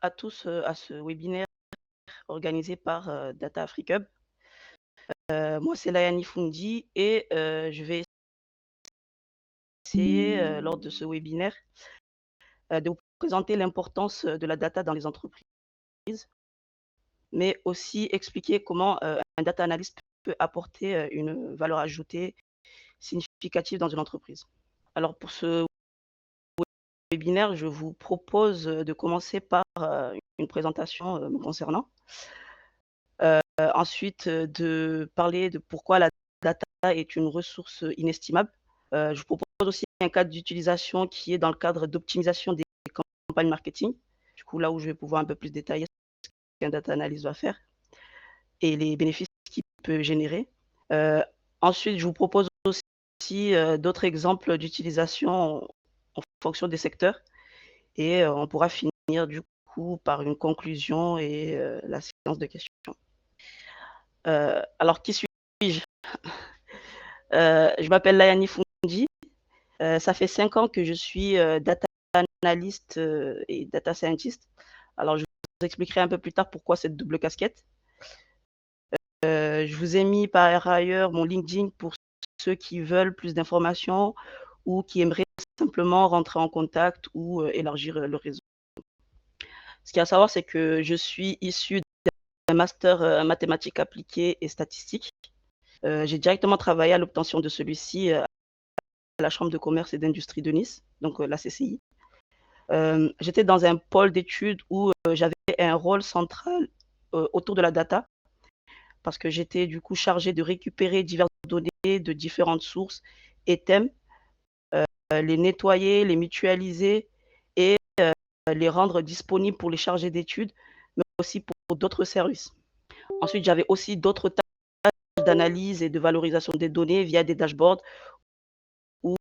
à tous à ce webinaire organisé par Data Afrique Hub. Moi, c'est Layani Fundi et je vais essayer, lors de ce webinaire, de vous présenter l'importance de la data dans les entreprises, mais aussi expliquer comment un data analyst peut apporter une valeur ajoutée significative dans une entreprise. Alors, pour ce webinaire, je vous propose de commencer par une présentation me concernant. Ensuite, de parler de pourquoi la data est une ressource inestimable. Je vous propose aussi un cadre d'utilisation qui est dans le cadre d'optimisation des campagnes marketing. Du coup, là où je vais pouvoir un peu plus détailler ce qu'un data analyst va faire et les bénéfices qu'il peut générer. Ensuite, je vous propose aussi d'autres exemples d'utilisation en fonction des secteurs et on pourra finir du coup par une conclusion et la séance de questions. Alors qui suis-je? Je m'appelle Layani Fundi. Ça fait 5 ans que je suis data analyst et data scientist. Alors je vous expliquerai un peu plus tard pourquoi cette double casquette. Je vous ai mis par ailleurs mon LinkedIn pour ceux qui veulent plus d'informations ou qui aimeraient simplement rentrer en contact ou élargir le réseau. Ce qu'il y a à savoir, c'est que je suis issu d'un master mathématiques appliquées et statistiques. J'ai directement travaillé à l'obtention de celui-ci à la Chambre de commerce et d'industrie de Nice, donc la CCI. J'étais dans un pôle d'études où j'avais un rôle central autour de la data, parce que j'étais du coup chargée de récupérer diverses données de différentes sources et thèmes, les nettoyer, les mutualiser et les rendre disponibles pour les chargés d'études, mais aussi pour d'autres services. Ensuite, j'avais aussi d'autres tâches d'analyse et de valorisation des données via des dashboards ou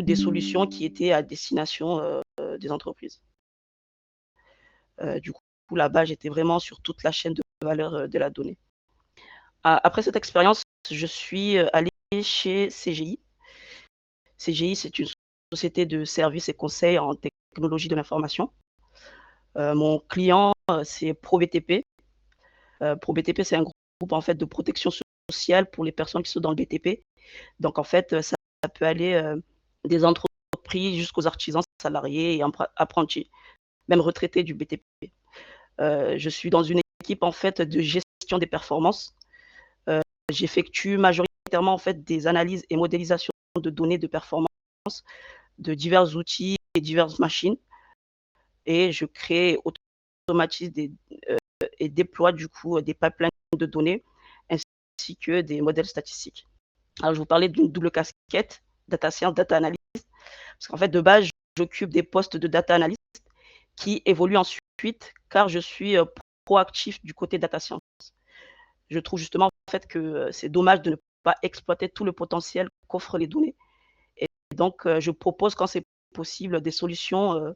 des solutions qui étaient à destination des entreprises. Du coup, là-bas, j'étais vraiment sur toute la chaîne de valeur de la donnée. Après cette expérience, je suis allée chez CGI. CGI, c'est une société de services et conseils en technologie de l'information. Mon client, c'est ProBTP. ProBTP, c'est un groupe en fait de protection sociale pour les personnes qui sont dans le BTP. Donc en fait, ça peut aller des entreprises jusqu'aux artisans, salariés et apprentis, même retraités du BTP. Je suis dans une équipe en fait de gestion des performances. J'effectue majoritairement en fait des analyses et modélisations de données de performance de divers outils et diverses machines et je crée, automatise et déploie du coup des pipelines de données ainsi que des modèles statistiques. Alors je vous parlais d'une double casquette, data science, data analyst, parce qu'en fait de base j'occupe des postes de data analyst qui évoluent ensuite car je suis proactif du côté data science. Je trouve justement en fait que c'est dommage de ne pas exploiter tout le potentiel qu'offrent les données. Et donc, je propose quand c'est possible des solutions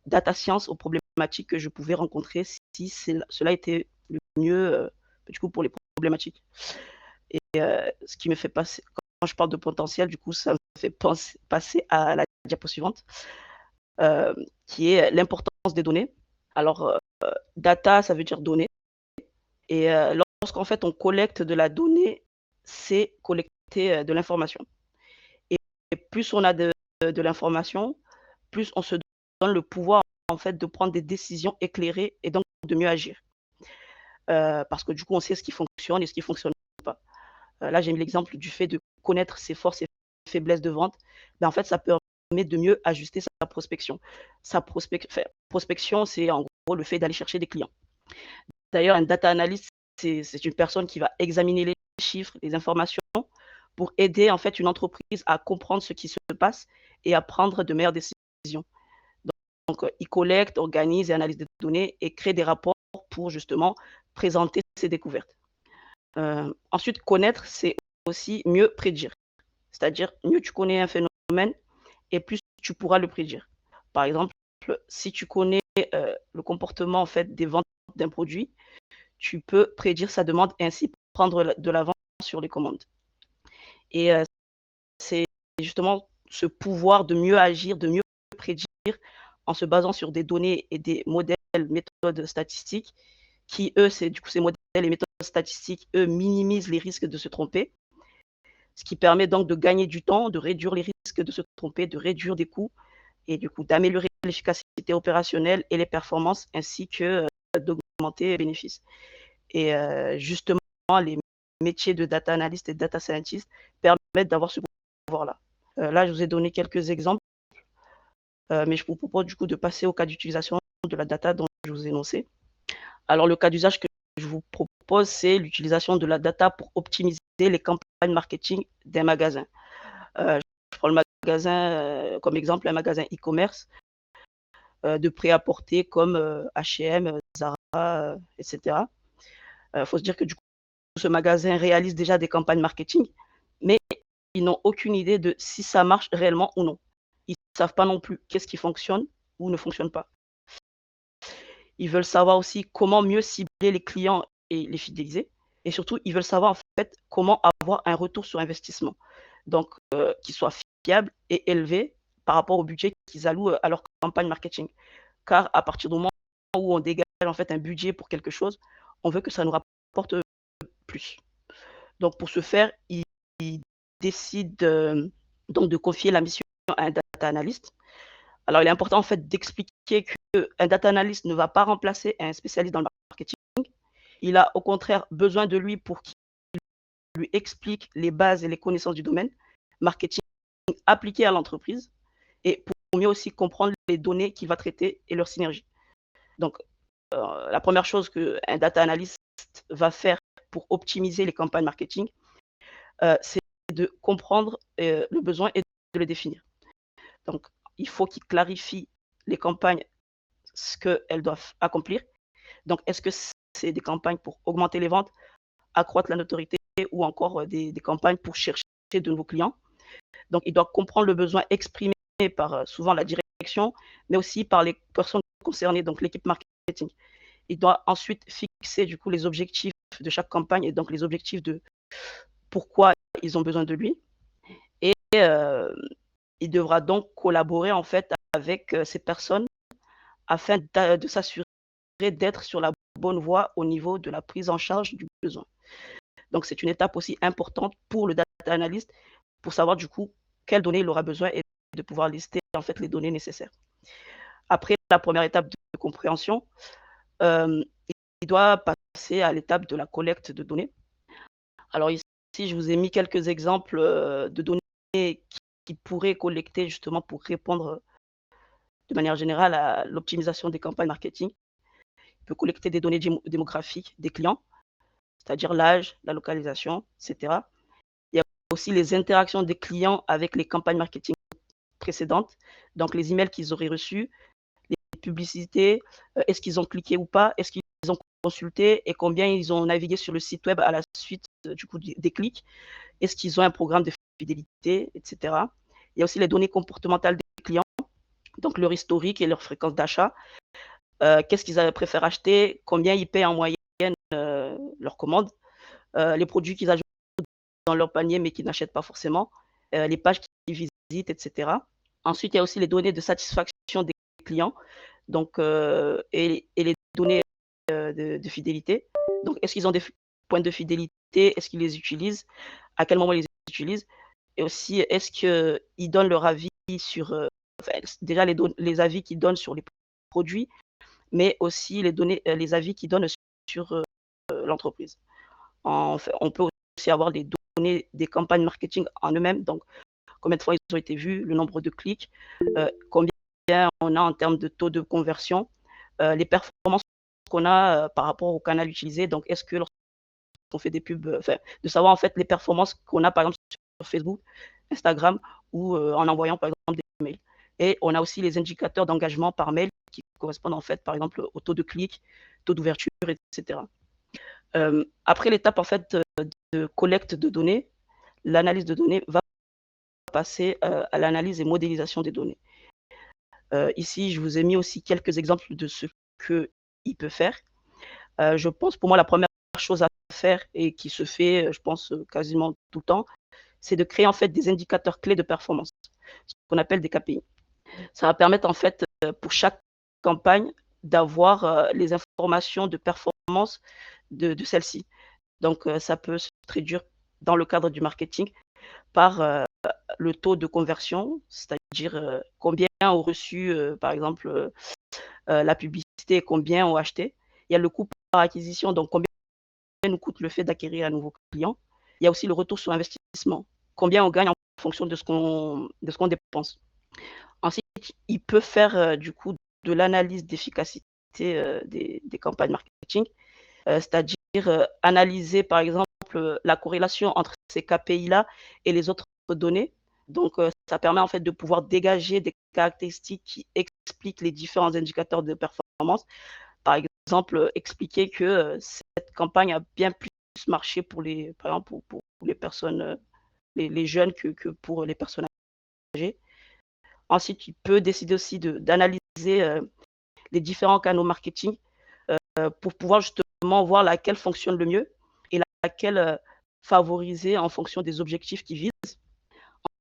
data science aux problématiques que je pouvais rencontrer si cela était le mieux du coup pour les problématiques. Et ce qui me fait passer, quand je parle de potentiel, du coup, ça me fait passer à la diapo suivante, qui est l'importance des données. Alors, data, ça veut dire données. Et lorsqu'en fait on collecte de la donnée, c'est collecter de l'information. Et plus on a de l'information, plus on se donne le pouvoir en fait de prendre des décisions éclairées et donc de mieux agir. Parce que du coup on sait ce qui fonctionne et ce qui ne fonctionne pas. Là j'ai mis l'exemple du fait de connaître ses forces et faiblesses de vente. Ben, en fait ça permet de mieux ajuster sa prospection. Prospection, c'est en gros le fait d'aller chercher des clients. D'ailleurs, un data analyst, c'est une personne qui va examiner les chiffres, les informations pour aider en fait une entreprise à comprendre ce qui se passe et à prendre de meilleures décisions. Donc, il collecte, organise et analyse des données et crée des rapports pour justement présenter ses découvertes. Ensuite, connaître, c'est aussi mieux prédire. C'est-à-dire, mieux tu connais un phénomène et plus tu pourras le prédire. Par exemple, si tu connais le comportement en fait des ventes d'un produit, tu peux prédire sa demande et ainsi prendre de l'avance sur les commandes. Et c'est justement ce pouvoir de mieux agir, de mieux prédire en se basant sur des données et des modèles méthodes statistiques qui, eux, ces modèles et méthodes statistiques, eux, minimisent les risques de se tromper, ce qui permet donc de gagner du temps, de réduire les risques de se tromper, de réduire des coûts et du coup d'améliorer l'efficacité opérationnelle et les performances ainsi que d'augmenter les bénéfices. Et justement, les métiers de data analyst et data scientist permettent d'avoir ce pouvoir-là. Là, je vous ai donné quelques exemples, mais je vous propose du coup de passer au cas d'utilisation de la data dont je vous ai énoncé. Alors, le cas d'usage que je vous propose, c'est l'utilisation de la data pour optimiser les campagnes marketing d'un magasin. Je prends le magasin comme exemple, un magasin e-commerce de prêt-à-porter comme H&M, Zara, etc. Il faut se dire que du coup, ce magasin réalise déjà des campagnes marketing, mais ils n'ont aucune idée de si ça marche réellement ou non. Ils ne savent pas non plus qu'est-ce qui fonctionne ou ne fonctionne pas. Ils veulent savoir aussi comment mieux cibler les clients et les fidéliser. Et surtout, ils veulent savoir en fait comment avoir un retour sur investissement. Donc, qui soit fiable et élevé par rapport au budget qu'ils allouent à leur campagne marketing. Car à partir du moment où on dégage en fait un budget pour quelque chose, on veut que ça nous rapporte plus. Donc pour ce faire, ils décident donc de confier la mission à un data analyst. Alors il est important en fait d'expliquer qu'un data analyst ne va pas remplacer un spécialiste dans le marketing. Il a au contraire besoin de lui pour qu'il lui explique les bases et les connaissances du domaine marketing appliqué à l'entreprise et pour mieux aussi comprendre les données qu'il va traiter et leurs synergies. Donc la première chose qu'un data analyst va faire pour optimiser les campagnes marketing, c'est de comprendre le besoin et de le définir. Donc, il faut qu'ils clarifient les campagnes, ce qu'elles doivent accomplir. Donc, est-ce que c'est des campagnes pour augmenter les ventes, accroître la notoriété ou encore des campagnes pour chercher de nouveaux clients? Donc, ils doivent comprendre le besoin exprimé par souvent la direction, mais aussi par les personnes concernées, donc l'équipe marketing. Il doit ensuite fixer du coup les objectifs de chaque campagne et donc les objectifs de pourquoi ils ont besoin de lui. Et il devra donc collaborer en fait avec ces personnes afin de s'assurer d'être sur la bonne voie au niveau de la prise en charge du besoin. Donc c'est une étape aussi importante pour le data analyst pour savoir du coup quelles données il aura besoin et de pouvoir lister en fait les données nécessaires. Après la première étape de compréhension, il doit passer à l'étape de la collecte de données. Alors ici, je vous ai mis quelques exemples de données qui pourraient collecter justement pour répondre de manière générale à l'optimisation des campagnes marketing. Il peut collecter des données démographiques des clients, c'est-à-dire l'âge, la localisation, etc. Il y a aussi les interactions des clients avec les campagnes marketing précédentes, donc les emails qu'ils auraient reçus, les publicités, est-ce qu'ils ont cliqué ou pas, est-ce qu'ils ont consulté et combien ils ont navigué sur le site web à la suite du coup des clics, est-ce qu'ils ont un programme de fidélité, etc. Il y a aussi les données comportementales des clients, donc leur historique et leur fréquence d'achat. Qu'est-ce qu'ils préfèrent acheter, combien ils paient en moyenne leurs commandes, les produits qu'ils ajoutent dans leur panier mais qu'ils n'achètent pas forcément, les pages qu'ils visitent, etc. Ensuite, il y a aussi les données de satisfaction des clients donc, et les données de fidélité. Donc, est-ce qu'ils ont des points de fidélité? Est-ce qu'ils les utilisent? À quel moment ils les utilisent? Et aussi, est-ce qu'ils donnent leur avis sur, enfin, déjà les avis qu'ils donnent sur les produits, mais aussi les avis qu'ils donnent sur l'entreprise. Enfin, on peut aussi avoir des données des campagnes marketing en eux-mêmes, donc combien de fois ils ont été vus, le nombre de clics, combien on a en termes de taux de conversion, les performances qu'on a par rapport au canal utilisé. Donc, est-ce que lorsqu'on fait des pubs, enfin, de savoir en fait les performances qu'on a par exemple sur Facebook, Instagram ou en envoyant par exemple des mails. Et on a aussi les indicateurs d'engagement par mail qui correspondent en fait par exemple au taux de clic, taux d'ouverture, etc. Après l'étape en fait de collecte de données, l'analyse de données va passer à l'analyse et modélisation des données. Ici, je vous ai mis aussi quelques exemples de ce qu'il peut faire. Je pense pour moi la première chose à faire et qui se fait, je pense, quasiment tout le temps, c'est de créer en fait des indicateurs clés de performance, ce qu'on appelle des KPI. Ça va permettre en fait, pour chaque campagne d'avoir, les informations de performance de celles-ci. Donc, ça peut se traduire dans le cadre du marketing par, le taux de conversion, c'est-à-dire, combien ont reçu, par exemple, la publicité et combien ont acheté. Il y a le coût par acquisition, donc combien nous coûte le fait d'acquérir un nouveau client. Il y a aussi le retour sur investissement. Combien on gagne en fonction de ce qu'on dépense. Ensuite, il peut faire, du coup, de l'analyse d'efficacité, des campagnes marketing, c'est-à-dire, analyser, par exemple, la corrélation entre ces KPI-là et les autres données. Donc, ça permet, en fait, de pouvoir dégager des caractéristiques qui expliquent les différents indicateurs de performance. Par exemple, expliquer que, cette campagne a bien plus marché pour les par exemple, pour les personnes, les jeunes que pour les personnes âgées. Ensuite, il peut décider aussi d'analyser, les différents canaux marketing, pour pouvoir justement voir laquelle fonctionne le mieux et laquelle, favoriser en fonction des objectifs qu'il vise.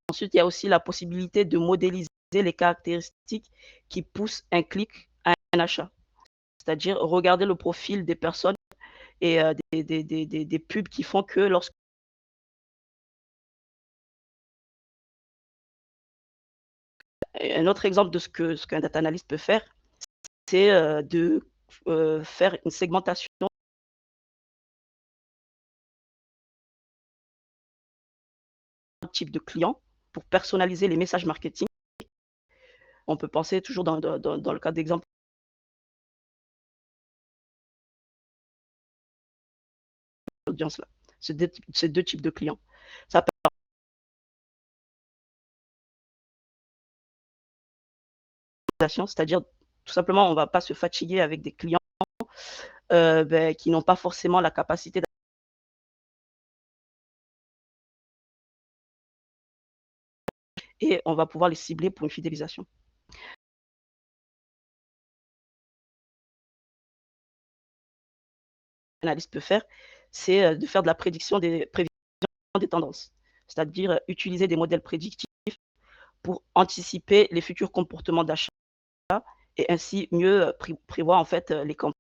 Ensuite, il y a aussi la possibilité de modéliser les caractéristiques qui poussent un clic à un achat. C'est-à-dire regarder le profil des personnes et des pubs qui font que lorsque un autre exemple de ce qu'un data analyst peut faire, c'est, de, faire une segmentation type de client pour personnaliser les messages marketing. On peut penser toujours dans le cadre d'exemple d'audience là, ces deux types de clients. Ça c'est-à-dire tout simplement on ne va pas se fatiguer avec des clients, qui n'ont pas forcément la capacité et on va pouvoir les cibler pour une fidélisation. L'analyste peut faire, c'est, de faire de la prévision des tendances. C'est-à-dire, utiliser des modèles prédictifs pour anticiper les futurs comportements d'achat et ainsi mieux, prévoir en fait, les campagnes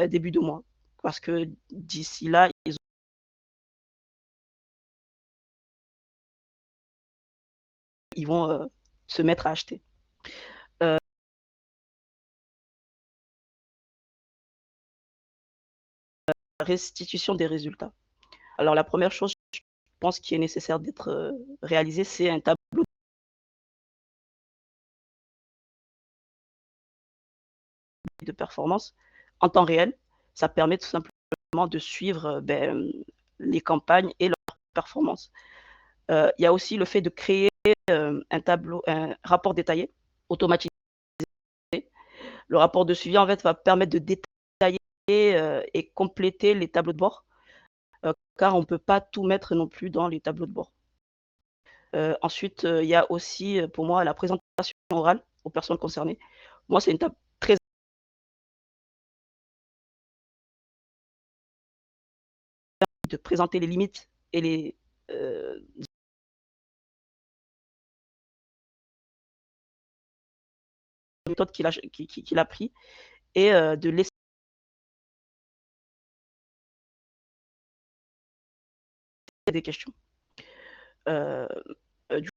début de mois. Parce que d'ici là, ils vont, se mettre à acheter. Heu, Restitution des résultats. Alors la première chose, je pense qui est nécessaire d'être, réalisée, c'est un tableau de performance en temps réel. Ça permet tout simplement de suivre, les campagnes et leurs performances. Il y a aussi le fait de créer, un rapport détaillé, automatisé. Le rapport de suivi, en fait, va permettre de détailler, et compléter les tableaux de bord, car on ne peut pas tout mettre non plus dans les tableaux de bord. Ensuite, il y a aussi, pour moi, la présentation orale aux personnes concernées. Moi, c'est une étape très de présenter les limites et les, heu, méthodes qu'il a pris et de laisser des questions. Heu du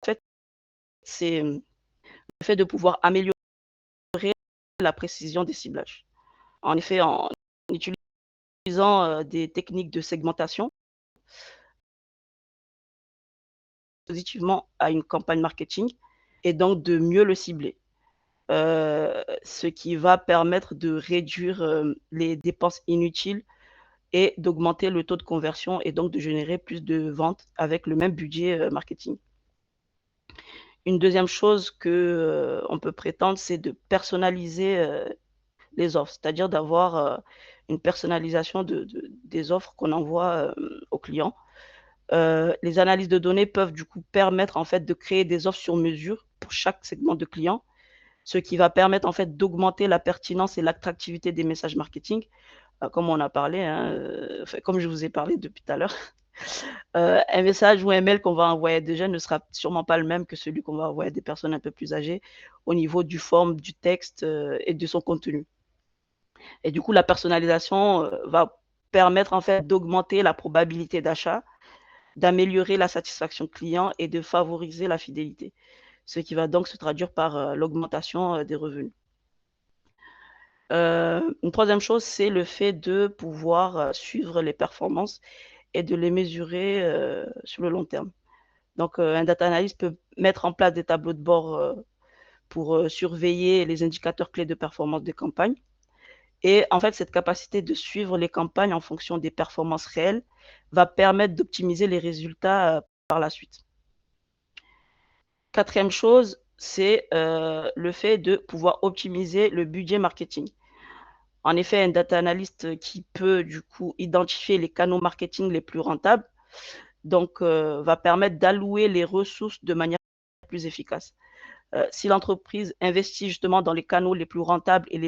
fait, c'est, le fait de pouvoir améliorer la précision des ciblages. En effet, en utilisant, des techniques de segmentation positivement à une campagne marketing et donc de mieux le cibler. Ce qui va permettre de réduire, les dépenses inutiles et d'augmenter le taux de conversion et donc de générer plus de ventes avec le même budget, marketing. Une deuxième chose que, on peut prétendre, c'est de personnaliser, les offres, c'est-à-dire d'avoir, une personnalisation des offres qu'on envoie, aux clients. Les analyses de données peuvent du coup permettre en fait de créer des offres sur mesure pour chaque segment de clients, ce qui va permettre en fait d'augmenter la pertinence et l'attractivité des messages marketing, comme on a parlé, hein, enfin, comme je vous ai parlé depuis tout à l'heure. Un message ou un mail qu'on va envoyer à des jeunes ne sera sûrement pas le même que celui qu'on va envoyer à des personnes un peu plus âgées au niveau du forme, du texte, et de son contenu. Et du coup, la personnalisation, va permettre en fait d'augmenter la probabilité d'achat, d'améliorer la satisfaction client et de favoriser la fidélité. Ce qui va donc se traduire par, l'augmentation, des revenus. Une troisième chose, c'est le fait de pouvoir, suivre les performances et de les mesurer, sur le long terme. Donc, un data analyst peut mettre en place des tableaux de bord, pour, surveiller les indicateurs clés de performance des campagnes et en fait, cette capacité de suivre les campagnes en fonction des performances réelles va permettre d'optimiser les résultats, par la suite. Quatrième chose, c'est, le fait de pouvoir optimiser le budget marketing. En effet, un data analyst, qui peut du coup identifier les canaux marketing les plus rentables, donc va permettre d'allouer les ressources de manière plus efficace. Si l'entreprise investit justement dans les canaux les plus rentables et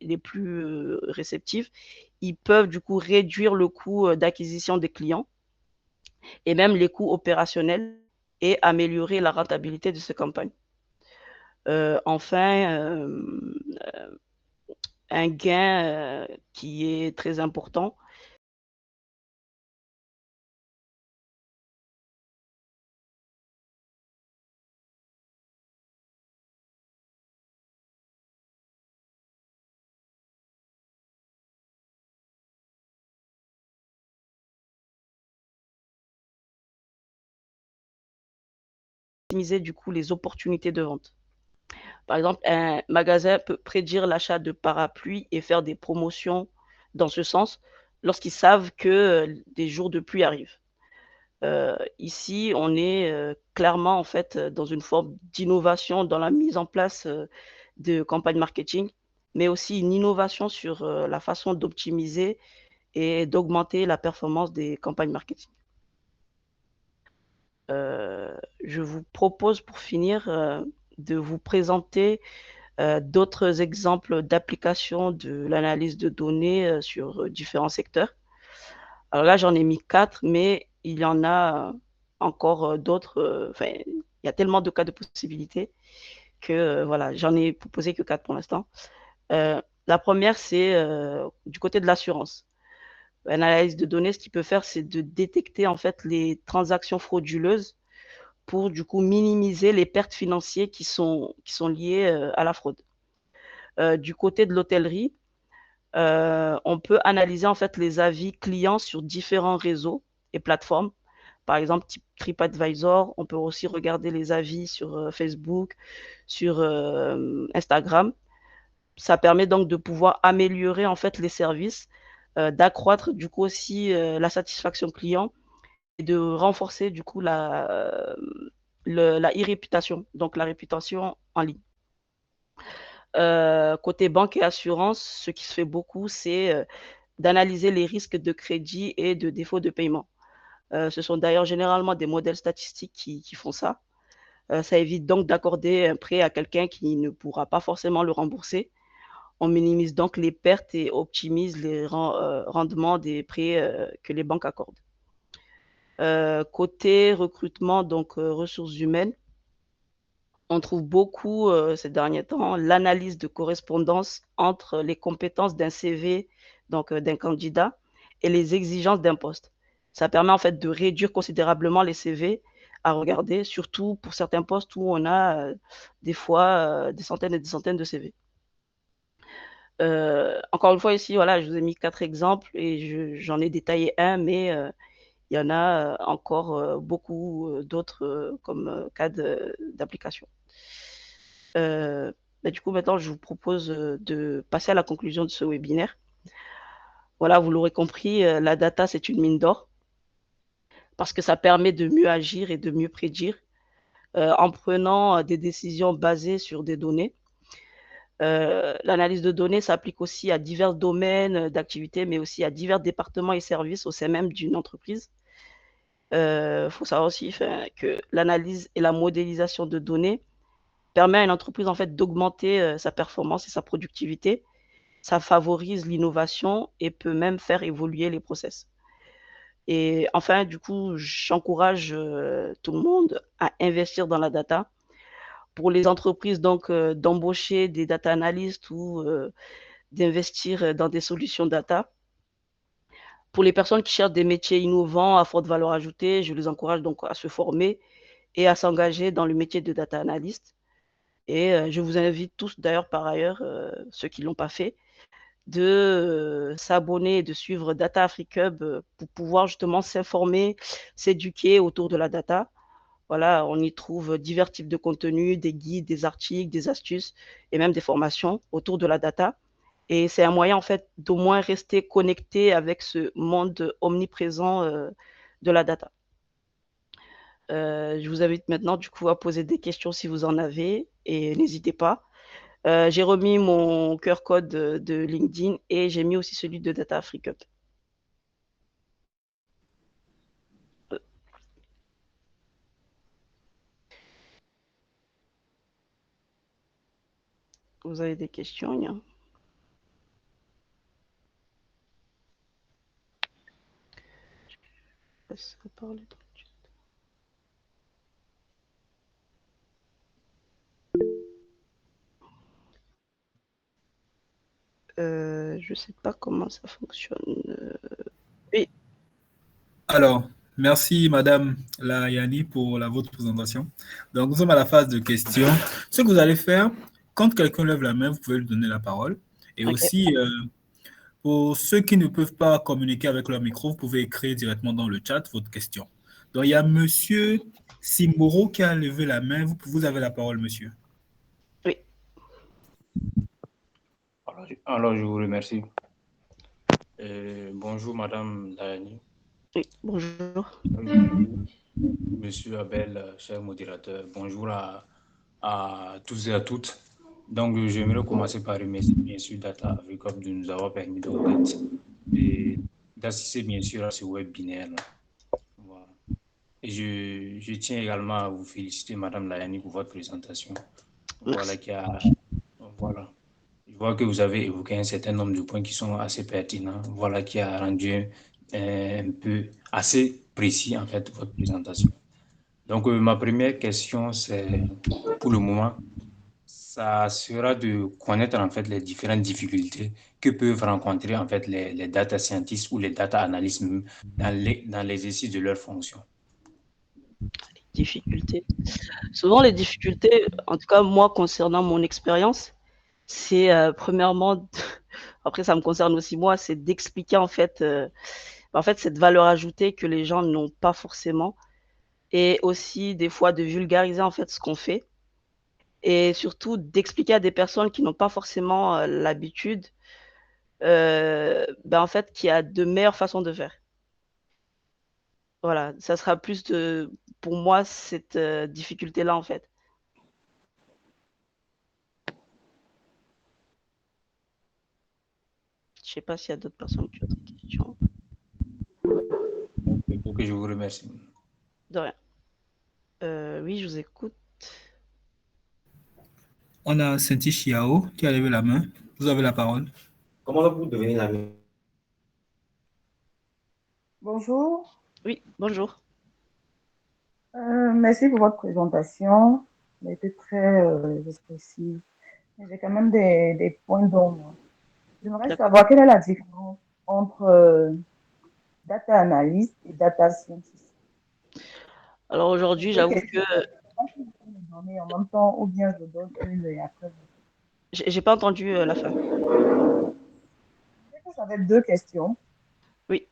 les plus réceptifs, ils peuvent du coup réduire le coût, d'acquisition des clients et même les coûts opérationnels et améliorer la rentabilité de ces campagnes. Enfin, un gain, qui est très important, optimiser du coup les opportunités de vente. Par exemple, un magasin peut prédire l'achat de parapluies et faire des promotions dans ce sens lorsqu'ils savent que, des jours de pluie arrivent. Ici, on est, clairement en fait, dans une forme d'innovation dans la mise en place, de campagnes marketing, mais aussi une innovation sur, la façon d'optimiser et d'augmenter la performance des campagnes marketing. Je vous propose pour finir, de vous présenter, d'autres exemples d'application de l'analyse de données, sur, différents secteurs. Alors là, j'en ai mis 4, mais il y en a, encore, d'autres, enfin, il y a tellement de cas de possibilités que, voilà, j'en ai proposé que 4 pour l'instant. La première, c'est, du côté de l'assurance. L'analyse de données, ce qu'il peut faire, c'est de détecter, en fait, les transactions frauduleuses pour, du coup, minimiser les pertes financières qui sont liées, à la fraude. Du côté de l'hôtellerie, on peut analyser, en fait, les avis clients sur différents réseaux et plateformes. Par exemple, type TripAdvisor, on peut aussi regarder les avis sur, Facebook, sur, Instagram. Ça permet donc de pouvoir améliorer, en fait, les services, d'accroître du coup aussi, la satisfaction client et de renforcer du coup la e-réputation, donc la réputation en ligne. Côté banque et assurance, ce qui se fait beaucoup, c'est, d'analyser les risques de crédit et de défaut de paiement. Ce sont d'ailleurs généralement des modèles statistiques qui font ça. Ça évite donc d'accorder un prêt à quelqu'un qui ne pourra pas forcément le rembourser. On minimise donc les pertes et optimise les rendements des prêts, que les banques accordent. Côté recrutement, donc ressources humaines, on trouve beaucoup, ces derniers temps, l'analyse de correspondance entre les compétences d'un CV, donc d'un candidat et les exigences d'un poste. Ça permet en fait de réduire considérablement les CV à regarder, surtout pour certains postes où on a, des fois, des centaines et des centaines de CV. Encore une fois ici, voilà, je vous ai mis 4 exemples et j'en ai détaillé un, mais il y en a, encore, beaucoup, d'autres, comme, cas d'application. Bah, du coup, maintenant, je vous propose, de passer à la conclusion de ce webinaire. Voilà, vous l'aurez compris, la data, c'est une mine d'or parce que ça permet de mieux agir et de mieux prédire, en prenant, des décisions basées sur des données. L'analyse de données s'applique aussi à divers domaines, d'activité, mais aussi à divers départements et services au sein même d'une entreprise. Faut savoir aussi, enfin, que l'analyse et la modélisation de données permet à une entreprise, en fait, d'augmenter, sa performance et sa productivité. Ça favorise l'innovation et peut même faire évoluer les process. Et enfin, du coup, j'encourage, tout le monde à investir dans la data. Pour les entreprises donc, d'embaucher des data analysts ou, d'investir, dans des solutions data. Pour les personnes qui cherchent des métiers innovants à forte valeur ajoutée, je les encourage donc à se former et à s'engager dans le métier de data analyst. Et je vous invite tous d'ailleurs par ailleurs, ceux qui ne l'ont pas fait, de, s'abonner et de suivre Data Afrique Hub, pour pouvoir justement s'informer, s'éduquer autour de la data. Voilà, on y trouve divers types de contenus, des guides, des articles, des astuces et même des formations autour de la data. Et c'est un moyen en fait d'au moins rester connecté avec ce monde omniprésent, de la data. Je vous invite maintenant du coup à poser des questions si vous en avez et n'hésitez pas. J'ai remis mon QR code, de LinkedIn et j'ai mis aussi celui de Data Africa. Vous avez des questions, Nia? Je laisse parler. Je sais pas comment ça fonctionne. Oui, Alors, merci Madame Layani pour votre présentation. Donc, nous sommes à la phase de questions. Ce que vous allez faire, quand quelqu'un lève la main, vous pouvez lui donner la parole. Et OK. aussi, pour ceux qui ne peuvent pas communiquer avec leur micro, vous pouvez écrire directement dans le chat votre question. Donc, il y a Monsieur Simboro qui a levé la main. Vous avez la parole, monsieur. Oui, Alors, je vous remercie. Bonjour, Madame Dayani. oui, bonjour. Bonjour, Monsieur Abel, cher modérateur. Bonjour à tous et à toutes. Donc, j'aimerais commencer par remercier, bien sûr, Data Africa de nous avoir permis d'assister, bien sûr, à ce webinaire-là. Voilà. Et je tiens également à vous féliciter, Madame Dayani, pour votre présentation. Voilà, Merci. voilà. Je vois que vous avez évoqué un certain nombre de points qui sont assez pertinents, voilà, qui a rendu un peu assez précis, en fait, votre présentation. Donc, ma première question, c'est, pour le moment, ça sera de connaître, en fait, les différentes difficultés que peuvent rencontrer, en fait, les data scientists ou les data analysts dans l'exercice de leurs fonctions. Difficultés. Souvent les difficultés, en tout cas moi concernant mon expérience, c'est, premièrement après ça me concerne aussi moi, c'est d'expliquer en fait cette valeur ajoutée que les gens n'ont pas forcément et aussi des fois de vulgariser en fait ce qu'on fait et surtout d'expliquer à des personnes qui n'ont pas forcément, l'habitude, en fait qu'il y a de meilleures façons de faire. Voilà, ça sera plus de pour moi cette, difficulté-là en fait. Je sais pas s'il y a d'autres personnes qui ont des questions? Ok, je vous remercie. De rien. Oui, je vous écoute. On a Senti Chiao qui a levé la main. Vous avez la parole. Comment vous devenez l'ami? Bonjour, Oui, bonjour. merci pour votre présentation. Elle était très expressive. Mais j'ai quand même des points d'ombre. J'aimerais D'accord. savoir quelle est la différence entre data analyst et data scientist. Alors C'est aujourd'hui, deux j'avoue que questions. Je ne sais pas si vous pouvez me donner en même temps ou bien je donne une et après. j'ai pas entendu, la fin. C'est que ça va être deux questions. Oui.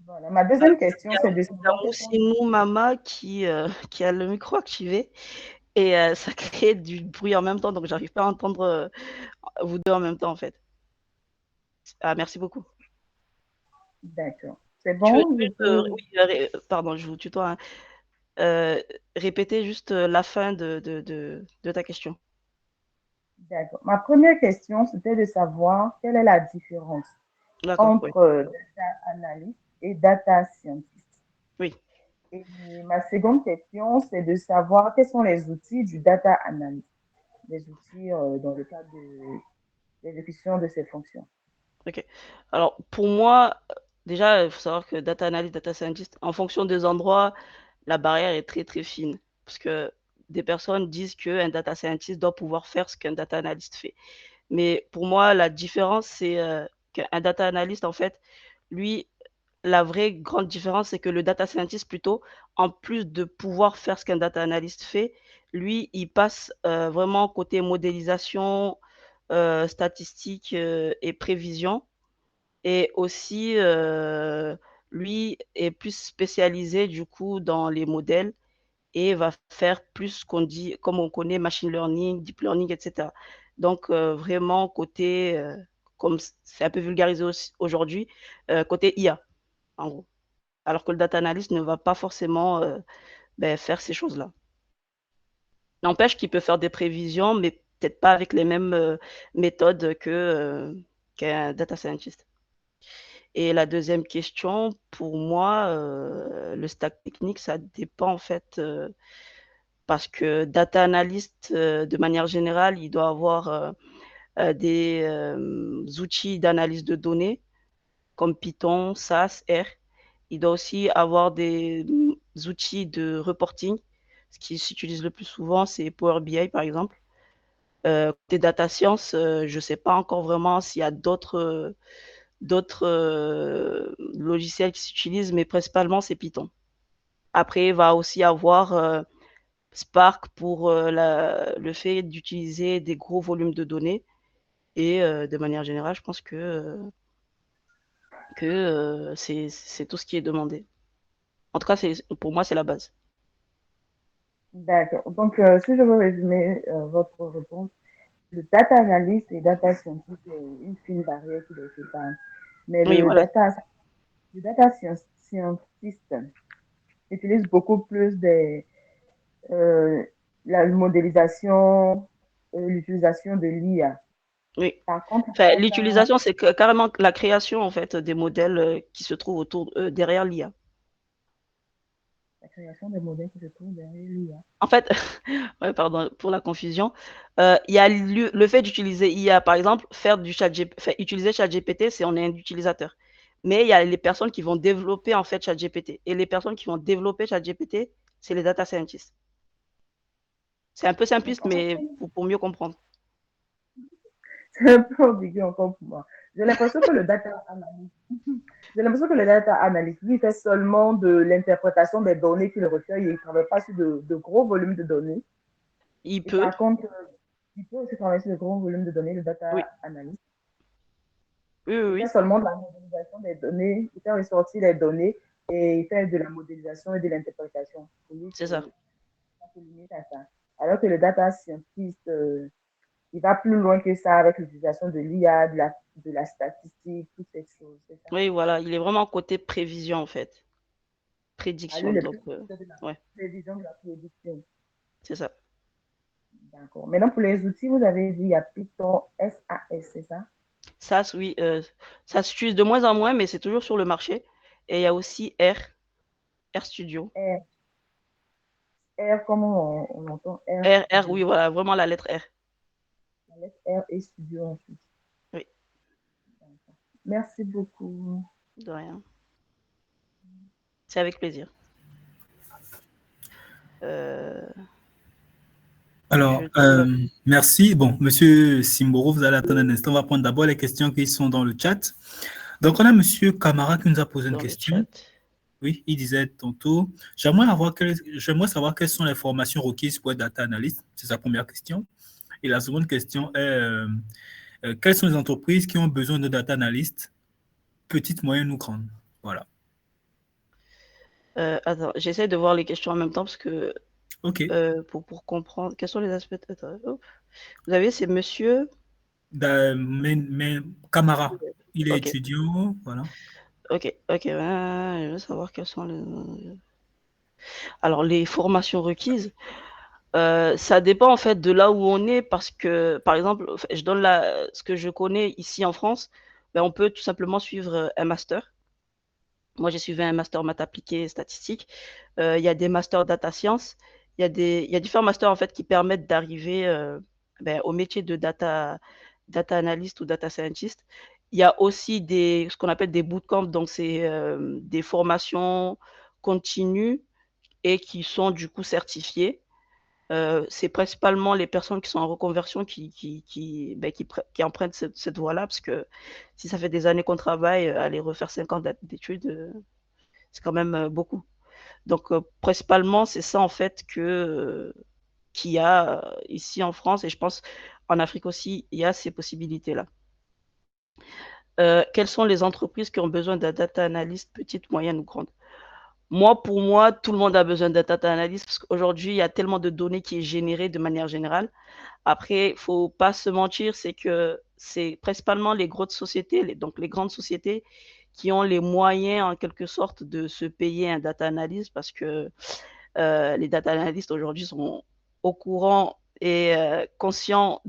Voilà. Ma Ah, deuxième question, c'est de il y a savoir quels sont les... Moussinou Mama qui a le micro activé et ça crée du bruit en même temps, donc j'arrive pas à entendre, vous 2 en même temps, en fait. Ah, merci beaucoup. D'accord. C'est Tu veux bon, je juste, peux... oui, ré pardon, je vous tutoie, hein. Répéter juste, la fin de ta question. D'accord. Ma première question, c'était de savoir quelle est la différence D'accord, oui. entre data analyst et data scientist. Oui. Et ma seconde question, c'est de savoir quels sont les outils du data analyst, les outils dans le cadre de l'exécution de ces fonctions. Ok. Alors, pour moi, déjà, il faut savoir que data analyst, data scientist, en fonction des endroits, la barrière est très, très fine. Parce que des personnes disent qu'un data scientist doit pouvoir faire ce qu'un data analyst fait. Mais pour moi, la différence, c'est qu'un data analyst, en fait, lui, la vraie grande différence, c'est que le data scientist, plutôt, en plus de pouvoir faire ce qu'un data analyst fait, lui, il passe vraiment côté modélisation, statistique et prévision. Et aussi, lui est plus spécialisé, du coup, dans les modèles et va faire plus ce qu'on dit, comme on connaît, machine learning, deep learning, etc. Donc, vraiment, côté, comme c'est un peu vulgarisé aujourd'hui, côté IA, en gros. Alors que le data analyst ne va pas forcément faire ces choses-là. N'empêche qu'il peut faire des prévisions, mais peut-être pas avec les mêmes méthodes qu'un data scientist. Et la deuxième question, pour moi, le stack technique, ça dépend en fait, parce que data analyst, de manière générale, il doit avoir des outils d'analyse de données comme Python, SAS, R. Il doit aussi avoir des outils de reporting. Ce qui s'utilise le plus souvent, c'est Power BI, par exemple. Côté data science, je ne sais pas encore vraiment s'il y a d'autres logiciels qui s'utilisent, mais principalement, c'est Python. Après, il va aussi avoir Spark pour le fait d'utiliser des gros volumes de données. Et de manière générale, je pense que c'est tout ce qui est demandé. En tout cas, pour moi, c'est la base. D'accord. Donc, si je veux résumer votre réponse, le data analyst et data scientist, c'est une fine barrière qui les sépare. Mais Oui, voilà. le data scientist utilise beaucoup plus euh, la modélisation, l'utilisation de l'IA. Oui. Par contre, Enfin, l'utilisation, c'est carrément la création en fait des modèles qui se trouvent derrière l'IA. la création des modèles qui se trouvent derrière l'IA. En fait, ouais, pardon pour la confusion. Il y a le fait d'utiliser IA, par exemple, utiliser ChatGPT, c'est on est un utilisateur. Mais il y a les personnes qui vont développer en fait ChatGPT. Et les personnes qui vont développer ChatGPT, c'est les data scientists. C'est un peu simpliste, mais pour mieux comprendre. C'est un peu ambigu encore pour moi. J'ai l'impression que le data analyst, j'ai l'impression que le data analyst, lui, fait seulement de l'interprétation des données qu'il recueille et il ne travaille pas sur de gros volumes de données. Il Et peut, par contre, il peut aussi travailler sur de gros volumes de données, le oui, data analyst. oui, oui, Il fait oui, seulement de la modélisation des données, il fait ressortir les données et il fait de la modélisation et de l'interprétation. Pour lui, c'est ça. ça se limite à ça. Alors que le data scientist, il va plus loin que ça avec l'utilisation de l'IA, de la statistique, toutes ces choses. C'est ça. Oui, voilà, il est vraiment côté prévision en fait, À prédiction. lui, le Donc, plus de la ouais, prévision de la prédiction. c'est ça. D'accord. Maintenant, pour les outils, vous avez dit, il y a Python, SAS, c'est ça? SAS, oui, ça s'utilise de moins en moins, mais c'est toujours sur le marché. Et il y a aussi R Studio. R, R comme on entend R R, Studio. oui, voilà, vraiment la lettre R. La lettre R et Studio ensuite. Oui, Merci beaucoup. de rien. C'est avec plaisir. Alors, merci. Bon, Monsieur Simboro, vous allez attendre un instant. On va prendre d'abord les questions qui sont dans le chat. Donc, on a Monsieur Camara qui nous a posé une Dans le question. chat. Oui, il disait tantôt, j'aimerais savoir quelles sont les formations requises pour être data analyst. C'est sa première question. Et la seconde question est, quelles sont les entreprises qui ont besoin de data analyst, petites, moyennes ou grandes? Voilà. Attends, j'essaie de voir les questions en même temps parce que OK. pour comprendre quels sont les aspects. Attends, hop. Vous avez, c'est monsieur. Mais Camara, il est Ok, étudiant, voilà. ok, je veux savoir quelles sont les. Alors, les formations requises, ça dépend en fait de là où on est parce que, par exemple, je donne ce que je connais ici en France, ben, on peut tout simplement suivre un master Moi, j'ai suivi un master maths appliquées et statistiques. Il y a des masters data science. Il y a différents masters en fait qui permettent d'arriver au métier de data analyst ou data scientist. Il y a aussi ce qu'on appelle des bootcamps, donc c'est des formations continues et qui sont du coup certifiées. C'est principalement les personnes qui sont en reconversion qui empruntent cette voie-là, parce que si ça fait des années qu'on travaille, aller refaire 5 ans d'études, c'est quand même beaucoup. Donc, principalement, c'est ça en fait qu'il y a ici en France, et je pense en Afrique aussi, il y a ces possibilités-là. Quelles sont les entreprises qui ont besoin d'un data analyst, petite, moyenne ou grande? Pour moi, tout le monde a besoin d'un data analyst parce qu'aujourd'hui, il y a tellement de données qui est générées de manière générale. Après, il ne faut pas se mentir, c'est que c'est principalement les grosses sociétés, donc les grandes sociétés qui ont les moyens en quelque sorte de se payer un data analyst, parce que les data analysts aujourd'hui sont au courant et conscients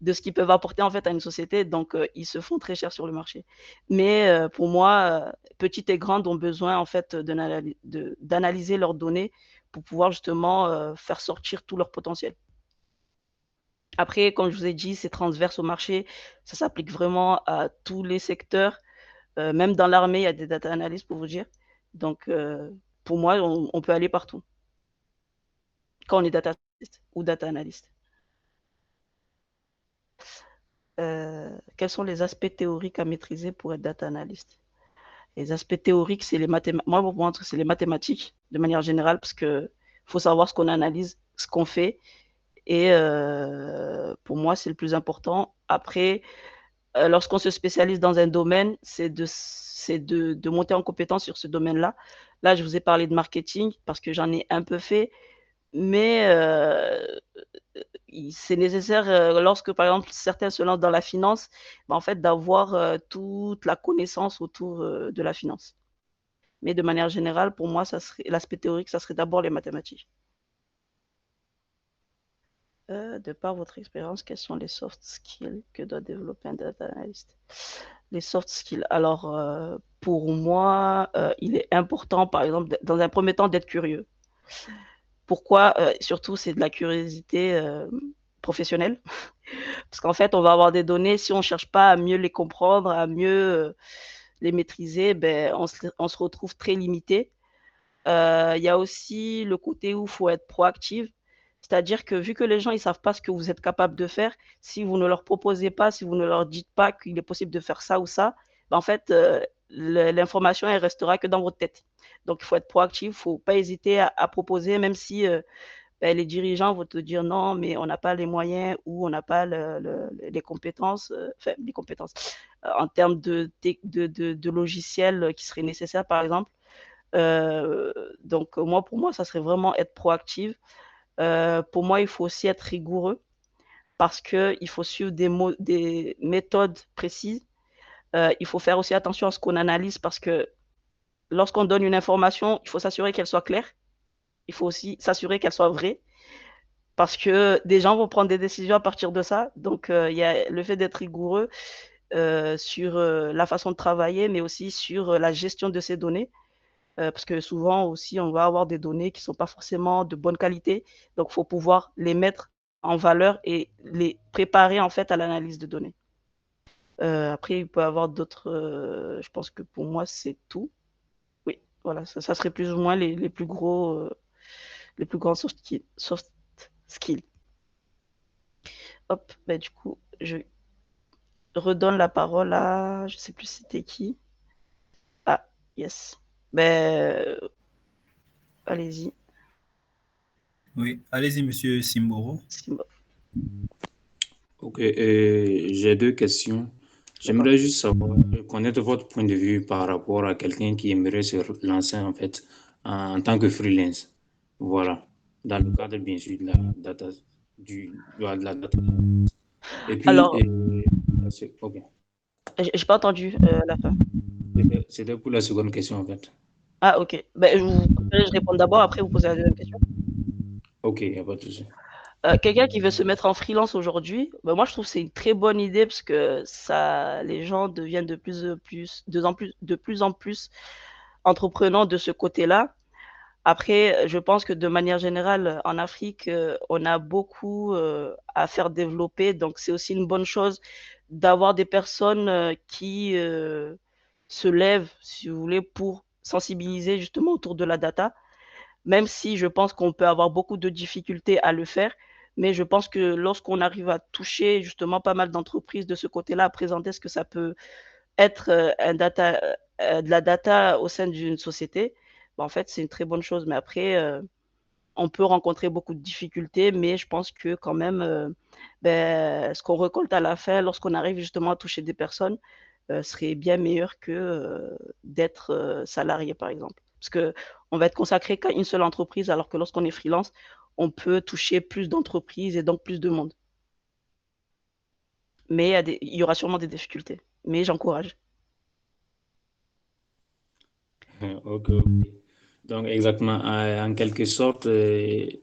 de ce qu'ils peuvent apporter en fait à une société, donc ils se font très cher sur le marché. Mais pour moi, petites et grandes ont besoin en fait d'analyser leurs données pour pouvoir justement faire sortir tout leur potentiel. Après, comme je vous ai dit, c'est transverse au marché, ça s'applique vraiment à tous les secteurs. Même dans l'armée, il y a des data analysts pour vous dire. Donc, pour moi, on peut aller partout quand on est data scientist ou data analyst. Quels sont les aspects théoriques à maîtriser pour être data analyst? Les aspects théoriques, c'est les mathématiques. Moi, pour moi, c'est les mathématiques de manière générale, parce qu'il faut savoir ce qu'on analyse, ce qu'on fait. Et pour moi, c'est le plus important. Après, lorsqu'on se spécialise dans un domaine, c'est de monter en compétence sur ce domaine-là. Là, je vous ai parlé de marketing parce que j'en ai un peu fait, mais c'est nécessaire lorsque, par exemple, certains se lancent dans la finance, en fait, d'avoir toute la connaissance autour de la finance. Mais de manière générale, pour moi, l'aspect théorique, ça serait d'abord les mathématiques. De par votre expérience, quels sont les soft skills que doit développer un data analyst? Les soft skills. Alors, pour moi, il est important, par exemple, dans un premier temps, d'être curieux. Pourquoi? Surtout, c'est de la curiosité professionnelle. Parce qu'en fait, on va avoir des données, si on ne cherche pas à mieux les comprendre, à mieux les maîtriser, on se retrouve très limité. Il y a aussi le côté où il faut être proactif. C'est-à-dire que vu que les gens ne savent pas ce que vous êtes capable de faire, si vous ne leur proposez pas, si vous ne leur dites pas qu'il est possible de faire ça ou ça, en fait, l'information, elle restera que dans votre tête. Donc, il faut être proactif, il ne faut pas hésiter à proposer, même si les dirigeants vont te dire non, mais on n'a pas les moyens ou on n'a pas les compétences, en termes de logiciels qui seraient nécessaires, par exemple. Donc, pour moi, ça serait vraiment être proactif. Pour moi, il faut aussi être rigoureux parce qu'il faut suivre des méthodes précises. Il faut faire aussi attention à ce qu'on analyse parce que lorsqu'on donne une information, il faut s'assurer qu'elle soit claire. Il faut aussi s'assurer qu'elle soit vraie parce que des gens vont prendre des décisions à partir de ça. Donc, il y a le fait d'être rigoureux sur la façon de travailler, mais aussi sur la gestion de ces données. Parce que souvent aussi, on va avoir des données qui ne sont pas forcément de bonne qualité. Donc, il faut pouvoir les mettre en valeur et les préparer en fait à l'analyse de données. Après, il peut y avoir d'autres. Je pense que pour moi, c'est tout. Oui, voilà, ça serait plus ou moins les plus grands soft skills. Hop, du coup, je redonne la parole à. Je ne sais plus c'était qui. Ah, yes. Allez-y. Oui, allez-y, monsieur Simboro. Ok, j'ai deux questions. J'aimerais juste savoir, connaître votre point de vue par rapport à quelqu'un qui aimerait se lancer en fait en tant que freelance. Voilà, dans le cadre bien sûr de la data, de la data. Et puis, Alors, ok. J'ai pas entendu la fin. C'était pour la seconde question en fait. Ah, ok. Je réponds d'abord, après vous posez la deuxième question. Ok, il n'y a pas de souci. Quelqu'un qui veut se mettre en freelance aujourd'hui, moi je trouve que c'est une très bonne idée parce que les gens deviennent de plus en plus entreprenant de ce côté-là. Après, je pense que de manière générale, en Afrique, on a beaucoup à faire développer. Donc, c'est aussi une bonne chose d'avoir des personnes qui se lèvent, si vous voulez, pour sensibiliser justement autour de la data, même si je pense qu'on peut avoir beaucoup de difficultés à le faire. Mais je pense que lorsqu'on arrive à toucher justement pas mal d'entreprises de ce côté-là, à présenter ce que ça peut être de la data au sein d'une société, en fait, c'est une très bonne chose. Mais après, on peut rencontrer beaucoup de difficultés, mais je pense que quand même, ce qu'on récolte à la fin, lorsqu'on arrive justement à toucher des personnes, serait bien meilleur que d'être salarié, par exemple. Parce qu'on va être consacré qu'à une seule entreprise, alors que lorsqu'on est freelance, on peut toucher plus d'entreprises et donc plus de monde. Mais il y aura sûrement des difficultés. Mais j'encourage. Ok. Donc, exactement, en quelque sorte, comment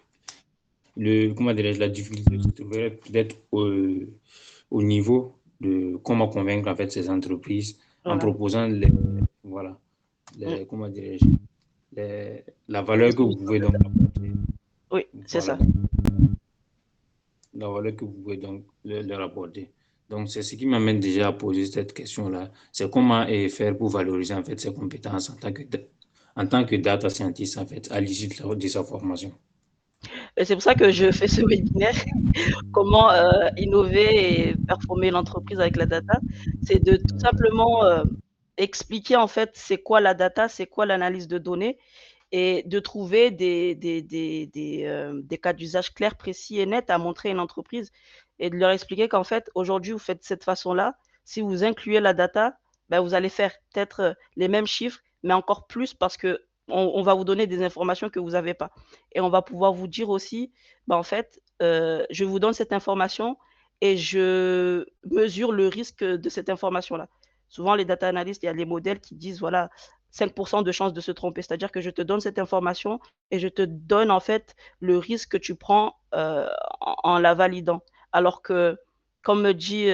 dirais-je, la difficulté se trouverait peut-être au niveau de comment convaincre en fait ces entreprises en Voilà. proposant voilà, Mm. comment dirais-je, la valeur que vous pouvez donc apporter. Oui, c'est Voilà, ça. la valeur que vous pouvez donc leur apporter. Donc, c'est ce qui m'amène déjà à poser cette question-là. C'est comment faire pour valoriser en fait ses compétences en tant que data scientist en fait à l'issue de sa formation. Et c'est pour ça que je fais ce webinaire. Comment innover et performer l'entreprise avec la data. C'est de tout simplement expliquer en fait c'est quoi la data, c'est quoi l'analyse de données et de trouver des cas d'usage clairs, précis et nets à montrer à une entreprise et de leur expliquer qu'en fait, aujourd'hui, vous faites de cette façon-là. Si vous incluez la data, vous allez faire peut-être les mêmes chiffres, mais encore plus parce que on va vous donner des informations que vous n'avez pas. Et on va pouvoir vous dire aussi, en fait, je vous donne cette information et je mesure le risque de cette information-là. Souvent, les data analysts, il y a les modèles qui disent, voilà, 5% de chances de se tromper. C'est-à-dire que je te donne cette information et je te donne en fait le risque que tu prends en la validant. Alors que, comme me dit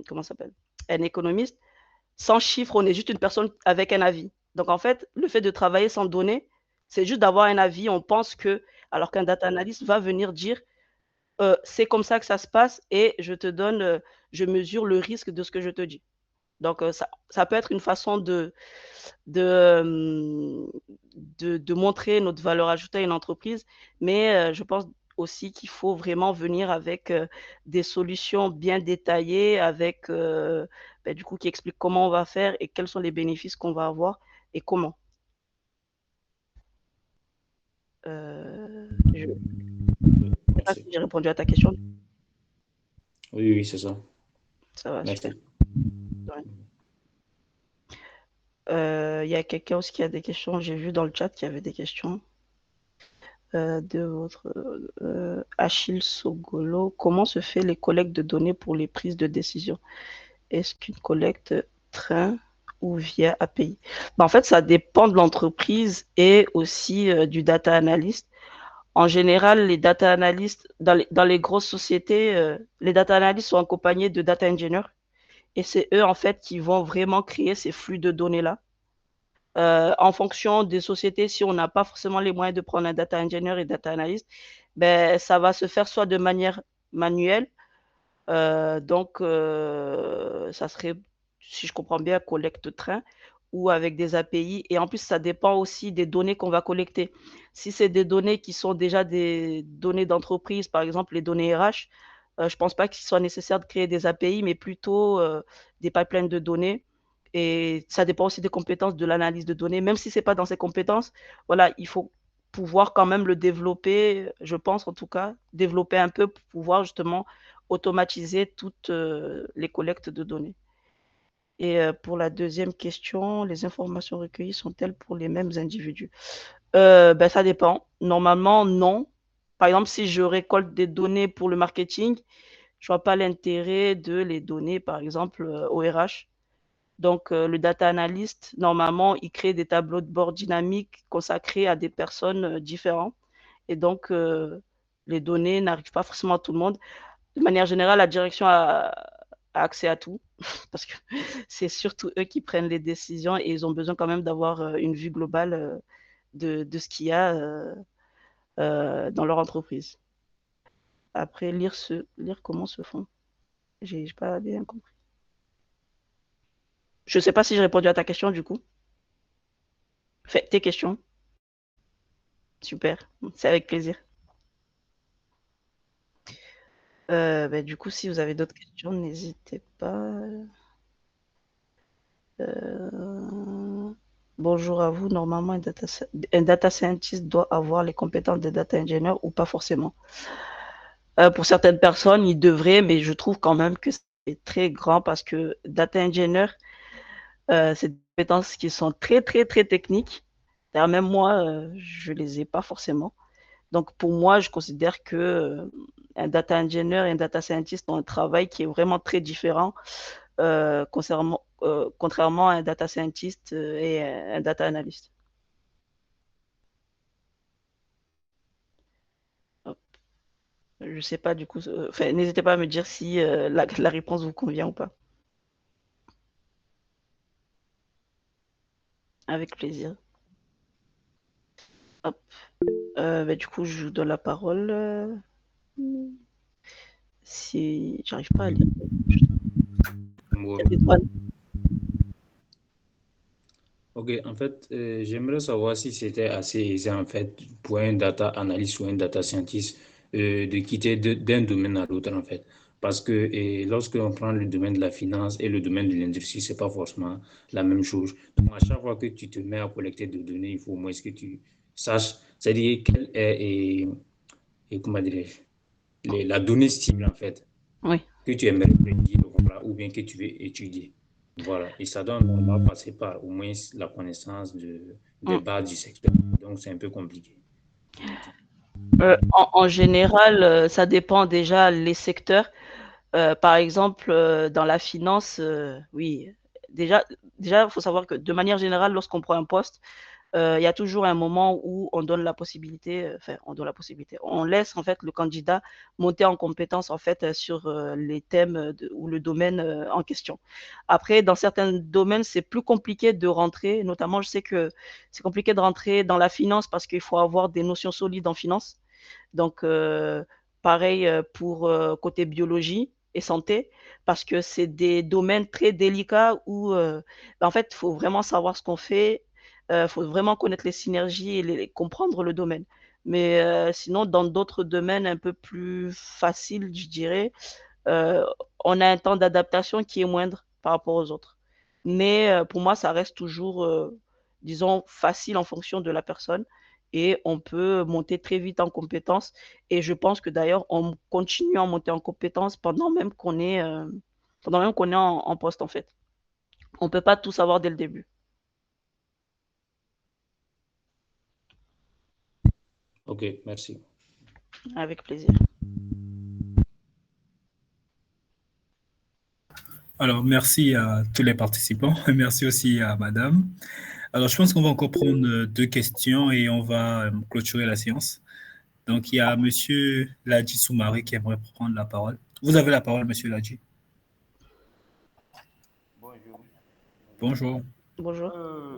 comment s'appelle, un économiste, sans chiffres, on est juste une personne avec un avis. Donc en fait, le fait de travailler sans données, c'est juste d'avoir un avis. On pense que, alors qu'un data analyst va venir dire, c'est comme ça que ça se passe et je te donne, je mesure le risque de ce que je te dis. Donc, ça peut être une façon de montrer notre valeur ajoutée à une entreprise, mais je pense aussi qu'il faut vraiment venir avec des solutions bien détaillées, avec du coup qui expliquent comment on va faire et quels sont les bénéfices qu'on va avoir et comment. Je ne sais pas si j'ai répondu à ta question. Oui, c'est ça. Ça va, Merci. super. Il y a quelqu'un aussi qui a des questions. J'ai vu dans le chat qu'il y avait des questions. De votre Achille Sogolo, comment se fait les collectes de données pour les prises de décision? Est-ce qu'une collecte train ou via API? En fait, ça dépend de l'entreprise et aussi du data analyst. En général, les data analysts, dans les grosses sociétés, les data analysts sont accompagnés de data engineers et c'est eux, en fait, qui vont vraiment créer ces flux de données-là. En fonction des sociétés, si on n'a pas forcément les moyens de prendre un data engineer et data analyst, ça va se faire soit de manière manuelle, donc ça serait, si je comprends bien, collecte train ou avec des API. Et en plus, ça dépend aussi des données qu'on va collecter. Si c'est des données qui sont déjà des données d'entreprise, par exemple les données RH, je ne pense pas qu'il soit nécessaire de créer des API, mais plutôt des pipelines de données. Et ça dépend aussi des compétences de l'analyse de données. Même si ce n'est pas dans ses compétences, voilà, il faut pouvoir quand même le développer, je pense en tout cas, développer un peu pour pouvoir justement automatiser toutes les collectes de données. Et pour la deuxième question, les informations recueillies sont-elles pour les mêmes individus? Ça dépend. Normalement, non. Par exemple, si je récolte des données pour le marketing, je ne vois pas l'intérêt de les donner, par exemple, au RH. Donc, le data analyst, normalement, il crée des tableaux de bord dynamiques consacrés à des personnes différentes. Et donc, les données n'arrivent pas forcément à tout le monde. De manière générale, la direction accès à tout, parce que c'est surtout eux qui prennent les décisions et ils ont besoin quand même d'avoir une vue globale de ce qu'il y a dans leur entreprise. Après, lire comment se font. J'ai pas bien compris. Je sais pas si j'ai répondu à ta question du coup. Fais tes questions. Super, c'est avec plaisir. Du coup, si vous avez d'autres questions, n'hésitez pas. Bonjour à vous. Normalement, un data scientist doit avoir les compétences des data engineers ou pas forcément. Pour certaines personnes, ils devraient, mais je trouve quand même que c'est très grand parce que data engineer, c'est des compétences qui sont très, très, très techniques. D'ailleurs, même moi, je les ai pas forcément. Donc, pour moi, je considère que un data engineer et un data scientist ont un travail qui est vraiment très différent contrairement à un data scientist et un data analyst. Hop. Je sais pas du coup, n'hésitez pas à me dire si la réponse vous convient ou pas. Avec plaisir. Hop. Du coup, je vous donne la parole. Si j'arrive pas à lire. Ok, en fait, j'aimerais savoir si c'était assez aisé en fait pour un data analyst ou un data scientist de quitter d'un domaine à l'autre en fait. Parce que lorsque l'on prend le domaine de la finance et le domaine de l'industrie, c'est pas forcément la même chose. Donc, à chaque fois que tu te mets à collecter des données, il faut au moins que tu saches, c'est-à-dire quelle est, comment dirais-je, la donnée cible en fait, Oui. que tu aimerais prédire, voilà, ou bien que tu veux étudier. Voilà, et ça doit normalement passer par au moins la connaissance des bases du secteur. Donc, c'est un peu compliqué. En général, ça dépend déjà les secteurs. Par exemple, dans la finance, oui. Déjà, il faut savoir que de manière générale, lorsqu'on prend un poste, il y a toujours un moment où on donne la possibilité, on laisse en fait le candidat monter en compétence en fait sur les thèmes ou le domaine en question. Après, dans certains domaines, c'est plus compliqué de rentrer, notamment je sais que c'est compliqué de rentrer dans la finance parce qu'il faut avoir des notions solides en finance. Donc, pareil pour côté biologie et santé, parce que c'est des domaines très délicats où, en fait, il faut vraiment savoir ce qu'on fait, il faut vraiment connaître les synergies et comprendre le domaine. Mais sinon, dans d'autres domaines un peu plus faciles, je dirais, euh, on a un temps d'adaptation qui est moindre par rapport aux autres. Mais pour moi, ça reste toujours, disons, facile en fonction de la personne et on peut monter très vite en compétences. Et je pense que d'ailleurs, on continue à monter en compétences pendant même qu'on est en poste en fait. On ne peut pas tout savoir dès le début. Ok, merci. Avec plaisir. Alors, merci à tous les participants. Merci aussi à madame. Alors, je pense qu'on va encore prendre deux questions et on va clôturer la séance. Donc, il y a monsieur Ladji Soumaré qui aimerait prendre la parole. Vous avez la parole, monsieur Ladji. Bonjour. Bonjour. Bonjour.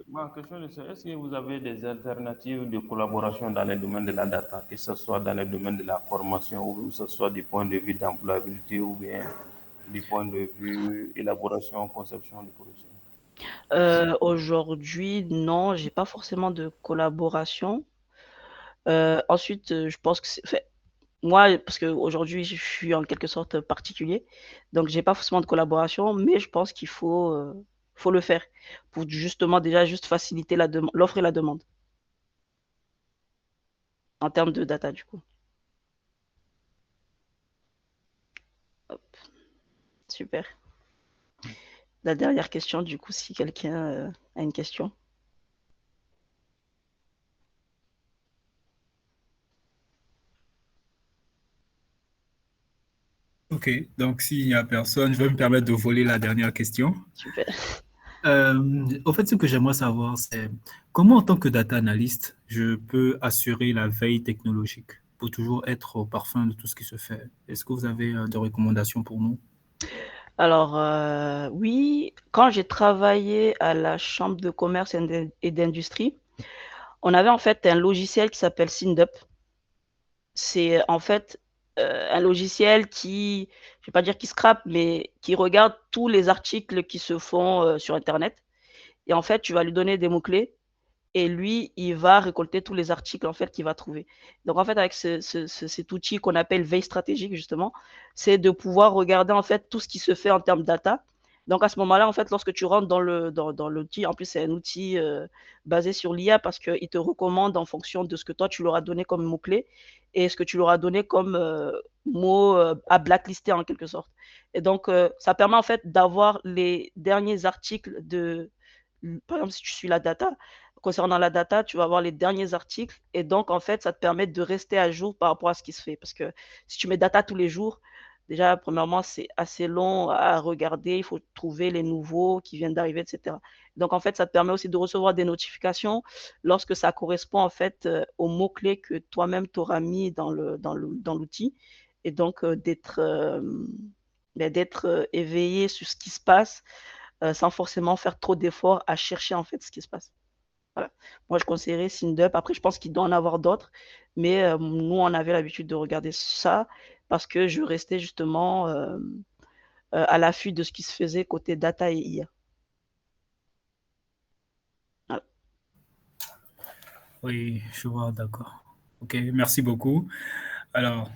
Ma question est, est-ce que vous avez des alternatives de collaboration dans le domaine de la data, que ce soit dans le domaine de la formation ou que ce soit du point de vue d'employabilité ou bien du point de vue élaboration, conception du projet? Aujourd'hui, non, j'ai pas forcément de collaboration. Ensuite, je pense que moi, parce qu'aujourd'hui, je suis en quelque sorte particulier, donc j'ai pas forcément de collaboration, mais je pense qu'il faut le faire pour justement déjà juste faciliter l'offre et la demande en termes de data du coup. Hop, super. La dernière question du coup, si quelqu'un a une question. OK, donc s'il n'y a personne, je vais me permettre de voler la dernière question. Super. En fait, ce que j'aimerais savoir, c'est comment, en tant que data analyst, je peux assurer la veille technologique pour toujours être au parfum de tout ce qui se fait. Est-ce que vous avez des recommandations pour nous? Alors, oui, quand j'ai travaillé à la chambre de commerce et d'industrie, on avait en fait un logiciel qui s'appelle SINDUP. C'est en fait, un logiciel qui, je vais pas dire qui scrape, mais qui regarde tous les articles qui se font, sur internet et en fait, tu vas lui donner des mots-clés et lui, il va récolter tous les articles, en fait, qu'il va trouver. Donc en fait, avec cet outil qu'on appelle veille stratégique justement, c'est de pouvoir regarder, en fait, tout ce qui se fait en termes data. Donc à ce moment-là, en fait, lorsque tu rentres dans l'outil, en plus, c'est un outil, basé sur l'IA parce qu'il te recommande en fonction de ce que toi, tu leur as donné comme mots-clés et ce que tu leur as donné comme, mots, à blacklister en quelque sorte et donc ça permet, en fait, d'avoir les derniers articles par exemple, si tu suis la data, concernant la data, tu vas avoir les derniers articles et donc en fait, ça te permet de rester à jour par rapport à ce qui se fait. Parce que si tu mets data tous les jours, déjà, premièrement, c'est assez long à regarder, il faut trouver les nouveaux qui viennent d'arriver, etc. Donc en fait, ça te permet aussi de recevoir des notifications lorsque ça correspond en fait aux mots-clés que toi-même tu auras mis dans l'outil et donc d'être éveillé sur ce qui se passe sans forcément faire trop d'efforts à chercher en fait ce qui se passe. Voilà. Moi, je conseillerais SINDUP. Après, je pense qu'il doit en avoir d'autres, mais nous, on avait l'habitude de regarder ça parce que je restais justement à l'affût de ce qui se faisait côté data et IA. Voilà. Oui, je vois, d'accord. Ok, merci beaucoup. Alors,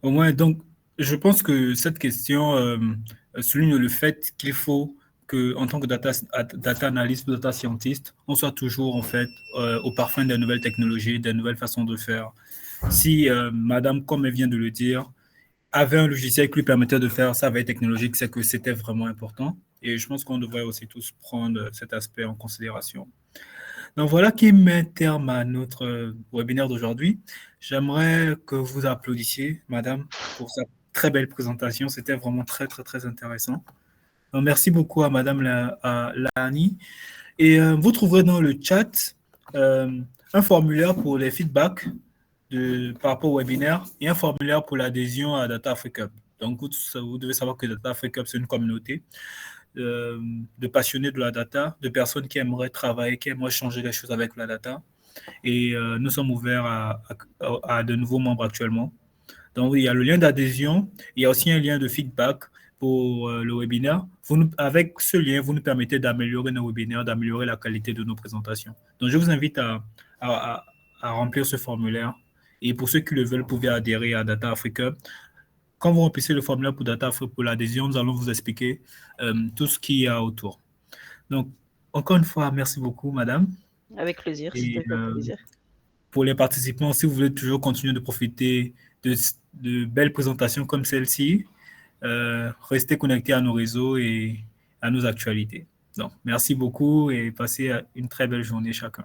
au moins, donc, je pense que cette question souligne le fait qu'il faut que, en tant que data analyst, data scientist, on soit toujours en fait au parfum des nouvelles technologies, des nouvelles façons de faire. Si Madame, comme elle vient de le dire, avait un logiciel qui lui permettait de faire sa veille technologique, c'est que c'était vraiment important. Et je pense qu'on devrait aussi tous prendre cet aspect en considération. Donc voilà qui met terme à notre webinaire d'aujourd'hui. J'aimerais que vous applaudissiez, Madame, pour sa très belle présentation. C'était vraiment très, très, très intéressant. Donc, merci beaucoup à Madame Lahani. Et vous trouverez dans le chat un formulaire pour les feedbacks par rapport au webinaire et un formulaire pour l'adhésion à Data Africa. Donc, vous devez savoir que Data Africa, c'est une communauté de passionnés de la data, de personnes qui aimeraient travailler, qui aimeraient changer les choses avec la data. Et nous sommes ouverts à de nouveaux membres actuellement. Donc, il y a le lien d'adhésion, il y a aussi un lien de feedback pour le webinaire. Avec ce lien, vous nous permettez d'améliorer nos webinaires, d'améliorer la qualité de nos présentations. Donc, je vous invite à remplir ce formulaire. Et pour ceux qui le veulent, vous pouvez adhérer à Data Africa. Quand vous remplissez le formulaire pour Data Africa pour l'adhésion, nous allons vous expliquer tout ce qu'il y a autour. Donc, encore une fois, merci beaucoup, madame. Avec plaisir, Et c'était un plaisir. pour les participants, si vous voulez toujours continuer de profiter de belles présentations comme celle-ci, restez connectés à nos réseaux et à nos actualités. Donc, merci beaucoup et passez une très belle journée chacun.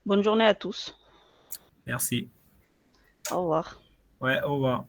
Bonne journée à tous. Merci. Au revoir. Ouais, au revoir.